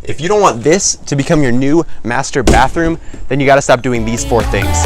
If you don't want this to become your new master bathroom, then you gotta stop doing these 4 things.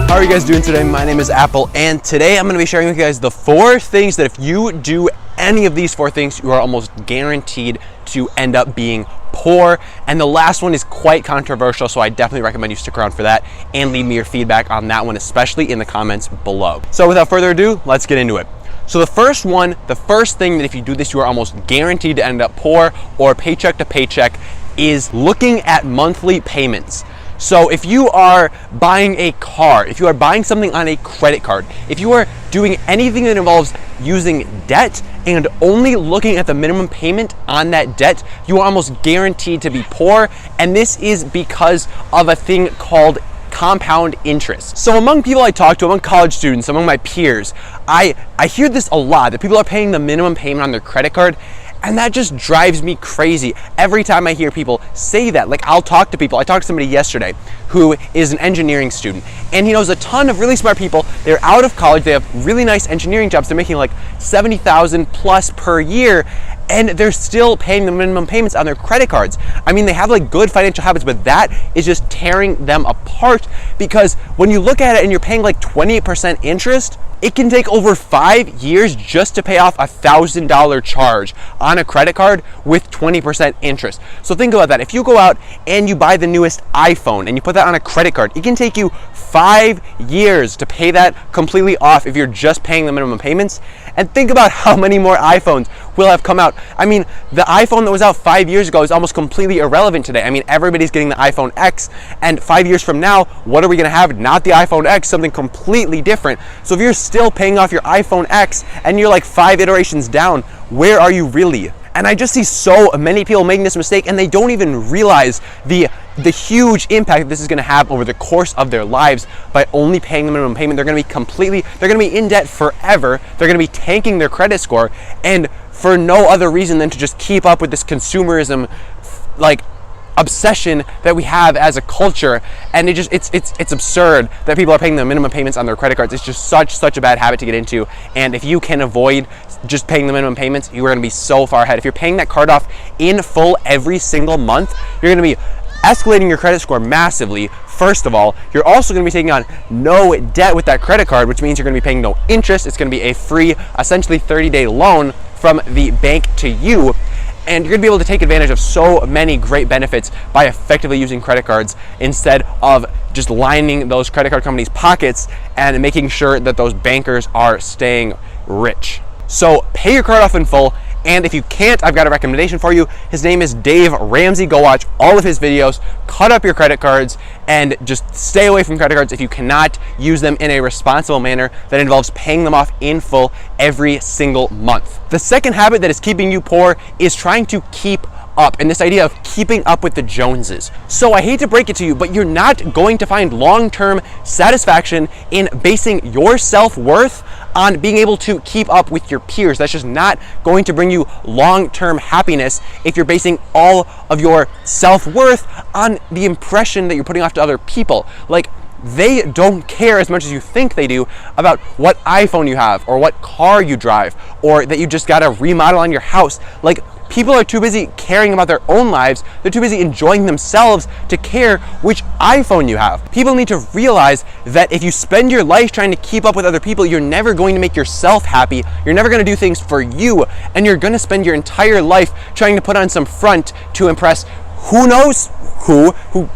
How are you guys doing today? My name is Apple, and today I'm gonna be sharing with you guys the 4 things that if you do any of these 4 things, you are almost guaranteed to end up being poor. And the last one is quite controversial, so I definitely recommend you stick around for that and leave me your feedback on that one, especially in the comments below. So without further ado, let's get into it. So the first thing that if you do this, you are almost guaranteed to end up poor or paycheck to paycheck is looking at monthly payments. So if you are buying a car, if you are buying something on a credit card, if you are doing anything that involves using debt and only looking at the minimum payment on that debt, you are almost guaranteed to be poor. And this is because of a thing called compound interest. So among people I talk to, among college students, among my peers, I hear this a lot, that people are paying the minimum payment on their credit card. And that just drives me crazy every time I hear people say that. Like, I'll talk to people. I talked to somebody yesterday who is an engineering student, and he knows a ton of really smart people. They're out of college. They have really nice engineering jobs. They're making like $70,000 plus per year, and they're still paying the minimum payments on their credit cards. I mean, they have like good financial habits, but that is just tearing them apart, because when you look at it and you're paying like 28% interest, it can take over 5 years just to pay off a $1,000 charge on a credit card with 20% interest. So think about that. If you go out and you buy the newest iPhone and you put that on a credit card, it can take you 5 years to pay that completely off if you're just paying the minimum payments. And think about how many more iPhones will have come out. I mean, the iPhone that was out 5 years ago is almost completely irrelevant today. I mean, everybody's getting the iPhone X, and 5 years from now, what are we gonna have? Not the iPhone X, something completely different. So if you're still paying off your iPhone X and you're like 5 iterations down, where are you really? And I just see so many people making this mistake, and they don't even realize the huge impact this is gonna have over the course of their lives by only paying the minimum payment. They're gonna be in debt forever. They're gonna be tanking their credit score, and for no other reason than to just keep up with this consumerism, like, obsession that we have as a culture. And it's absurd that people are paying the minimum payments on their credit cards. It's just such a bad habit to get into. And if you can avoid just paying the minimum payments, you are going to be so far ahead. If you're paying that card off in full every single month, you're going to be escalating your credit score massively. First of all, you're also going to be taking on no debt with that credit card, which means you're going to be paying no interest. It's going to be a free, essentially 30-day loan from the bank to you. And you're gonna be able to take advantage of so many great benefits by effectively using credit cards instead of just lining those credit card companies' pockets and making sure that those bankers are staying rich. So pay your card off in full. And if you can't, I've got a recommendation for you. His name is Dave Ramsey. Go watch all of his videos, cut up your credit cards, and just stay away from credit cards if you cannot use them in a responsible manner that involves paying them off in full every single month. The second habit that is keeping you poor is trying to keep up, and this idea of keeping up with the Joneses. So I hate to break it to you, but you're not going to find long-term satisfaction in basing your self-worth on being able to keep up with your peers. That's just not going to bring you long-term happiness if you're basing all of your self-worth on the impression that you're putting off to other people. Like, they don't care as much as you think they do about what iPhone you have or what car you drive or that you just got a remodel on your house. Like, people are too busy caring about their own lives. They're too busy enjoying themselves to care which iPhone you have. People need to realize that if you spend your life trying to keep up with other people, you're never going to make yourself happy. You're never going to do things for you, and you're going to spend your entire life trying to put on some front to impress who knows who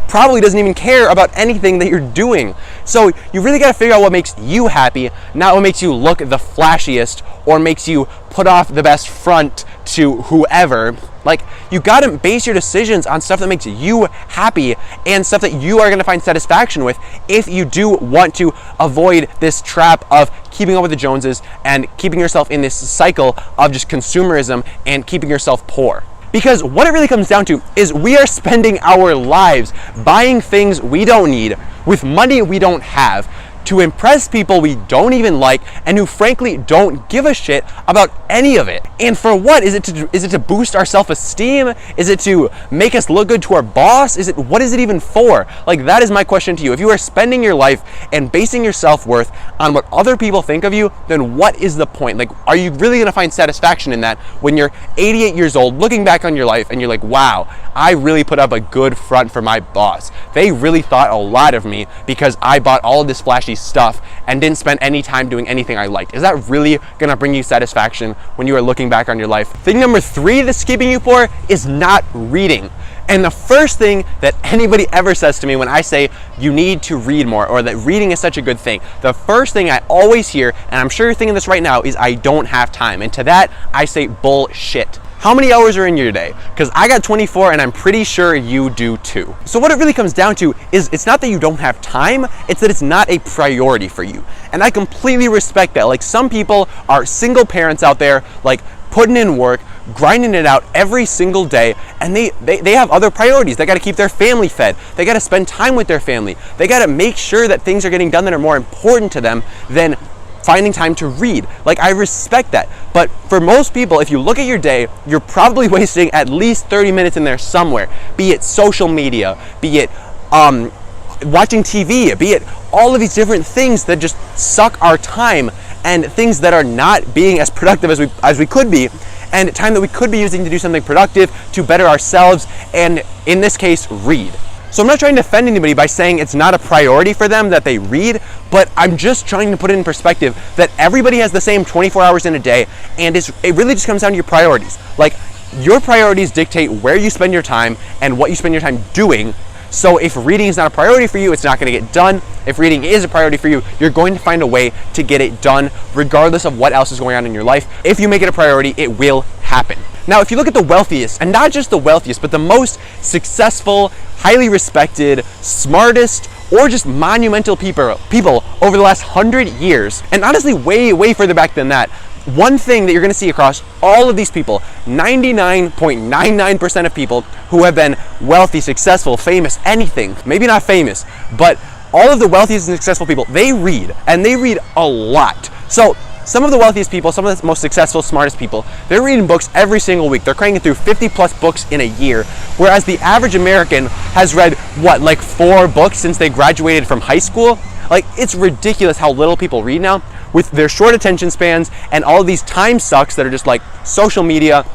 probably doesn't even care about anything that you're doing. So you really got to figure out what makes you happy, not what makes you look the flashiest or makes you put off the best front to whoever. Like, you got to base your decisions on stuff that makes you happy and stuff that you are going to find satisfaction with if you do want to avoid this trap of keeping up with the Joneses and keeping yourself in this cycle of just consumerism and keeping yourself poor. Because what it really comes down to is we are spending our lives buying things we don't need with money we don't have, to impress people we don't even like and who frankly don't give a shit about any of it. And for what? Is it to boost our self-esteem? Is it to make us look good to our boss? What is it even for? Like, that is my question to you. If you are spending your life and basing your self-worth on what other people think of you, then what is the point? Like, are you really going to find satisfaction in that when you're 88 years old, looking back on your life and you're like, wow, I really put up a good front for my boss. They really thought a lot of me because I bought all of this flashy stuff and didn't spend any time doing anything I liked. Is that really gonna bring you satisfaction when you are looking back on your life? Thing number 3 that's keeping you poor is not reading. And the first thing that anybody ever says to me when I say you need to read more or that reading is such a good thing, the first thing I always hear, and I'm sure you're thinking this right now, is I don't have time. And to that, I say bullshit. How many hours are in your day? Because I got 24 and I'm pretty sure you do too. So what it really comes down to is it's not that you don't have time, it's that it's not a priority for you. And I completely respect that. Like, some people are single parents out there, like, putting in work, grinding it out every single day, and they have other priorities. They got to keep their family fed. They got to spend time with their family. They got to make sure that things are getting done that are more important to them than finding time to read. Like, I respect that. But for most people, if you look at your day, you're probably wasting at least 30 minutes in there somewhere, be it social media, be it watching TV, be it all of these different things that just suck our time and things that are not being as productive as we could be, and time that we could be using to do something productive, to better ourselves, and in this case, read. So I'm not trying to offend anybody by saying it's not a priority for them that they read, but I'm just trying to put it in perspective that everybody has the same 24 hours in a day, and it really just comes down to your priorities. Like, your priorities dictate where you spend your time and what you spend your time doing. So if reading is not a priority for you, it's not going to get done. If reading is a priority for you, you're going to find a way to get it done regardless of what else is going on in your life. If you make it a priority, it will happen. Now, if you look at the wealthiest, and not just the wealthiest, but the most successful, highly respected, smartest, or just monumental people over the last 100 years, and honestly way further back than that, one thing that you're going to see across all of these people, 99.99% of people who have been wealthy, successful, famous, anything, maybe not famous, but all of the wealthiest and successful people, they read, and they read a lot. So some of the wealthiest people, some of the most successful, smartest people, they're reading books every single week. They're cranking through 50 plus books in a year, whereas the average American has read, like 4 books since they graduated from high school? Like, it's ridiculous how little people read now with their short attention spans and all of these time sucks that are just like social media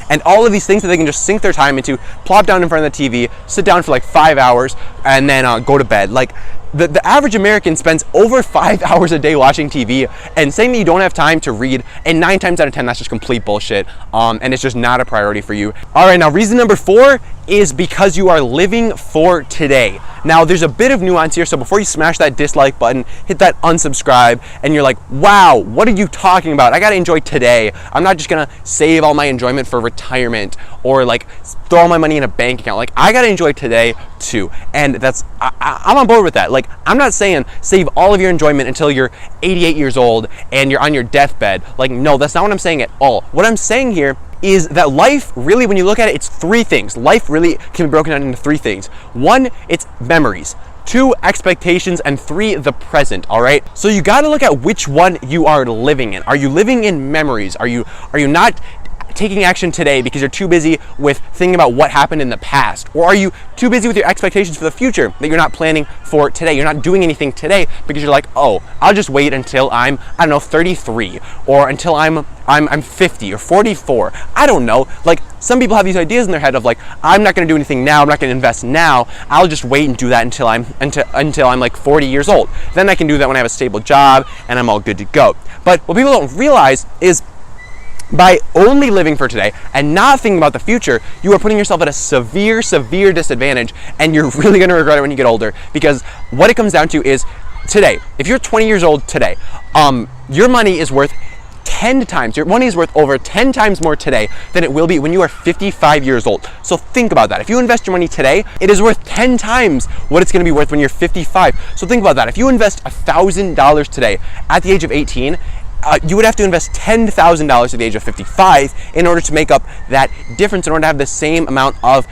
and all of these things that they can just sink their time into, plop down in front of the TV, sit down for like 5 hours, and then go to bed. Like, the average American spends over 5 hours a day watching TV, and saying that you don't have time to read, and 9 times out of 10, that's just complete bullshit, and it's just not a priority for you. All right, now reason number 4 is because you are living for today. Now, there's a bit of nuance here, so before you smash that dislike button, hit that unsubscribe, and you're like, wow, what are you talking about? I gotta enjoy today. I'm not just gonna save all my enjoyment for retirement, or like throw all my money in a bank account. Like, I gotta enjoy today too, and I'm on board with that. Like, I'm not saying save all of your enjoyment until you're 88 years old and you're on your deathbed. Like, no, that's not what I'm saying at all. What I'm saying here is that life, really, when you look at it, it's 3 things. Life really can be broken down into 3 things. 1, it's memories. 2, expectations, and 3, the present. All right, so you got to look at which one you are living in. Are you living in memories? Are you not taking action today because you're too busy with thinking about what happened in the past? Or are you too busy with your expectations for the future that you're not planning for today? You're not doing anything today because you're like, oh, I'll just wait until I'm, 33, or until I'm 50 or 44. I don't know. Like, some people have these ideas in their head of like, I'm not going to do anything now. I'm not going to invest now. I'll just wait and do that until I'm like 40 years old. Then I can do that when I have a stable job and I'm all good to go. But what people don't realize is, by only living for today and not thinking about the future, you are putting yourself at a severe disadvantage, and you're really going to regret it when you get older. Because what it comes down to is, today, if you're 20 years old today, your money is worth 10 times. Your money is worth over 10 times more today than it will be when you are 55 years old. So think about that. If you invest your money today, it is worth 10 times what it's going to be worth when you're 55. So think about that. If you invest $1,000 today at the age of 18, you would have to invest $10,000 at the age of 55 in order to make up that difference, in order to have the same amount of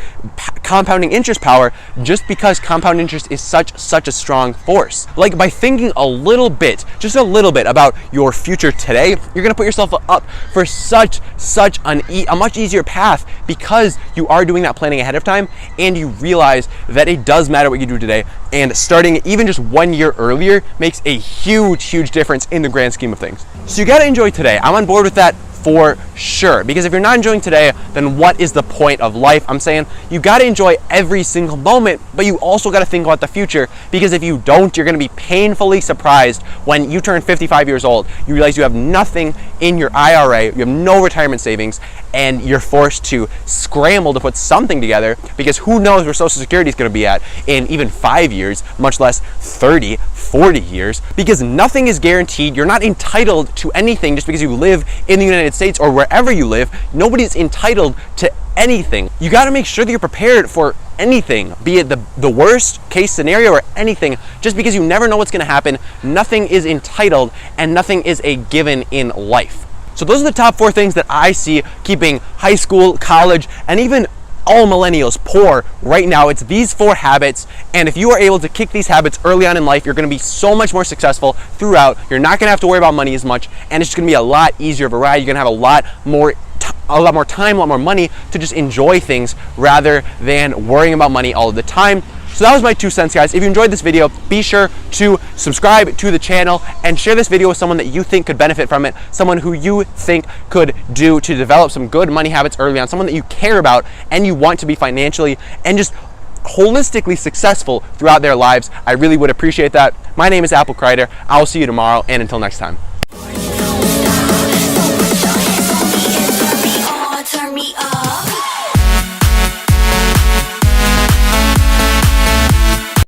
compounding interest power, just because compound interest is such a strong force. Like, by thinking a little bit, just a little bit about your future today, you're gonna put yourself up for a much easier path, because you are doing that planning ahead of time, and you realize that it does matter what you do today, and starting even just 1 year earlier makes a huge difference in the grand scheme of things. So you gotta enjoy today. I'm on board with that for sure, because if you're not enjoying today, then what is the point of life? I'm saying you gotta enjoy every single moment, but you also gotta think about the future, because if you don't, you're gonna be painfully surprised when you turn 55 years old. You realize you have nothing in your IRA, you have no retirement savings, and you're forced to scramble to put something together, because who knows where Social Security is gonna be at in even 5 years, much less 30, 40 years, because nothing is guaranteed. You're not entitled to anything just because you live in the United States or wherever you live. Nobody's entitled to anything. You got to make sure that you're prepared for anything, be it the worst case scenario or anything, just because you never know what's going to happen. Nothing is entitled, and nothing is a given in life. So those are the top 4 things that I see keeping high school, college, and even all millennials poor right now. It's these 4 habits, and if you are able to kick these habits early on in life, you're going to be so much more successful throughout. You're not going to have to worry about money as much, and it's just going to be a lot easier of a ride. You're going to have a lot more time, a lot more money to just enjoy things, rather than worrying about money all of the time. So that was my 2 cents, guys. If you enjoyed this video, be sure to subscribe to the channel and share this video with someone that you think could benefit from it, someone who you think could do to develop some good money habits early on, someone that you care about and you want to be financially and just holistically successful throughout their lives. I really would appreciate that. My name is Crider. I'll see you tomorrow, and until next time.